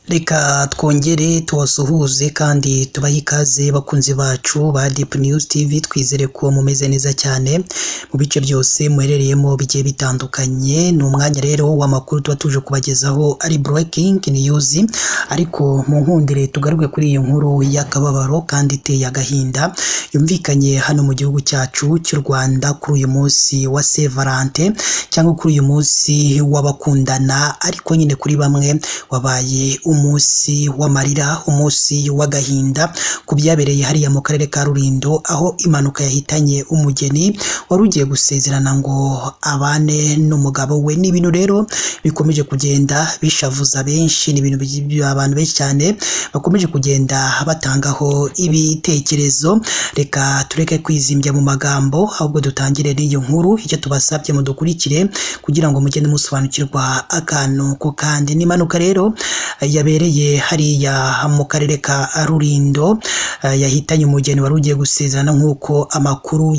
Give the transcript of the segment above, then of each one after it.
Reka twongere tubasuhuze kandi tubahe ikaze bakunzi bacu ba Deep News TV, twizere ko mumeze neza cyane mu bice byose muherereyemo bigiye bitandukanye. Ni umwanya rero w'amakuru tuba tuje kubagezaho ari breaking news, ariko mu nkundire tugaruke kuri iyi nkuru y'akababaro kandi iteye agahinda yumvikanye hano mu gihugu cyacu cy'u Rwanda kuri uyu munsi wa Saint Valentin, cyangwa kuri uyu munsi w'abakundana, ariko nyine kuri bamwe wabaye umunsi w'amarira, umunsi w'agahinda ku byabereye hariya mu karere ka Rulindo, aho impanuka yahitanye umugeni wari ugiye gusezerana ngo abane n'umugabo we. Ni ibintu rero bikomeje kugenda bishavuza benshi, ni ibintu abantu benshi cyane bakomeje kugenda batangaho ibitekerezo. Reka tureke kwizimbya mu magambo, ahubwo dutangire n'iyo nkuru. Icyo tubasabye mudukurikire kugira ngo mugende musobanukirwa akantu ko kandi. Ni impanuka rero yabereye hariya mu karere ka Rulindo, yahitanye umugeni wari ugiye gusezerana nk'uko amakuru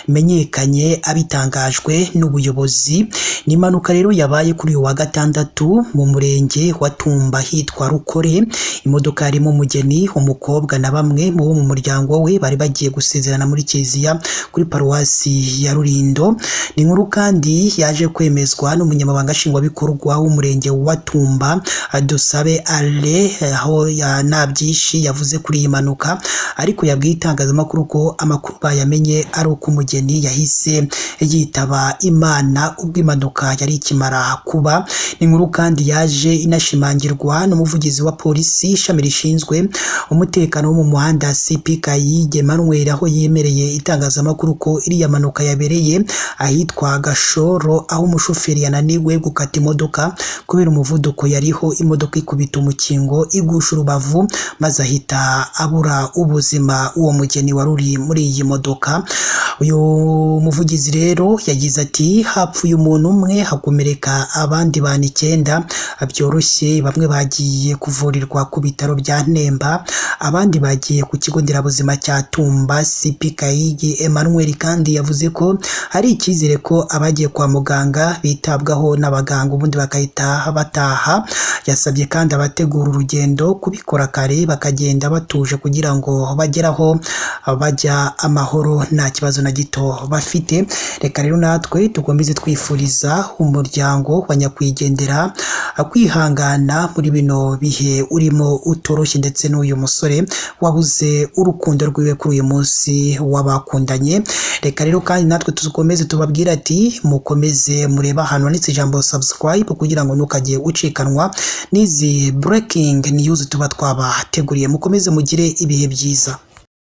yamenyekanye abitangajwe n'ubuyobozi. Ni impanuka rero yabaye kuri uyu wa gatandatu mu murenge wa Tumba hitwa Rukore. Imodoka yarimo umugeni, umukobwa na bamwe mu bo mu muryango we bari bagiye gusezerana muri kiliziya kuri paruwasi ya Rulindo. Ni inkuru kandi yaje kwemezwa n'umunyamabanga nshingwabikorwa w'umurenge wa Tumba, Dusabe Ale, aho nabyishi yavuze kuri iyi mpanuka, ariko yabwiye itangazamakuru ko amakuru bayamenye ari uko umugeni yahise yitaba Imana ubwo impanuka yari ikimara kuba. Ni inkuru kandi yaje inashimangirwa n'umuvugizi wa polisi ishami rishinzwe umutekano wo mu muhanda CP Kayige Emmanuel, aho yemereye itangazamakuru ko iriya mpanuka yabereye ahitwa Gashoro, aho umushoferi yananiwe gukata imodoka kubera umuvuduko yariho, imodoka ikubita umukingo igusha urubavu maze ahita abura ubuzima uwo mugeni wari uri muri iyi modoka. Uyu muvugizi rero yagize ati hapfuye umuntu umwe, hakomereka abandi bantu 9 byoroshye, bamwe bagiye kuvurirwa ku bitaro bya Nemba, abandi bagiye ku kigo nderabuzima cya Tumba. CP Kayigi Emmanuel kandi yavuze ko hari icyizere ko abagiye kwa muganga bitabwaho n'abaganga ubundi bakahita bataha. Yasabye kandi abategura urugendo kubikora kare bakagenda batuje kugira ngo bageraho bajya amahoro nta kibazo na gito bafite. Reka rero natwe tukomeze twifuriza umuryango wa nyakwigendera kwihangana muri bino bihe urimo utoroshye, ndetse n'uyu musore wabuze urukundo rwiwe kuri uyu munsi w'abakundanye. Reka rero kandi natwe tukomeze tubabwira ati mukomeze mureba ahantu handitse ijambo subscribe kugira ngo ntukajye ucikanwa n'izi breaking news tuba twabateguriye. Mukomeze mugire ibihe byiza.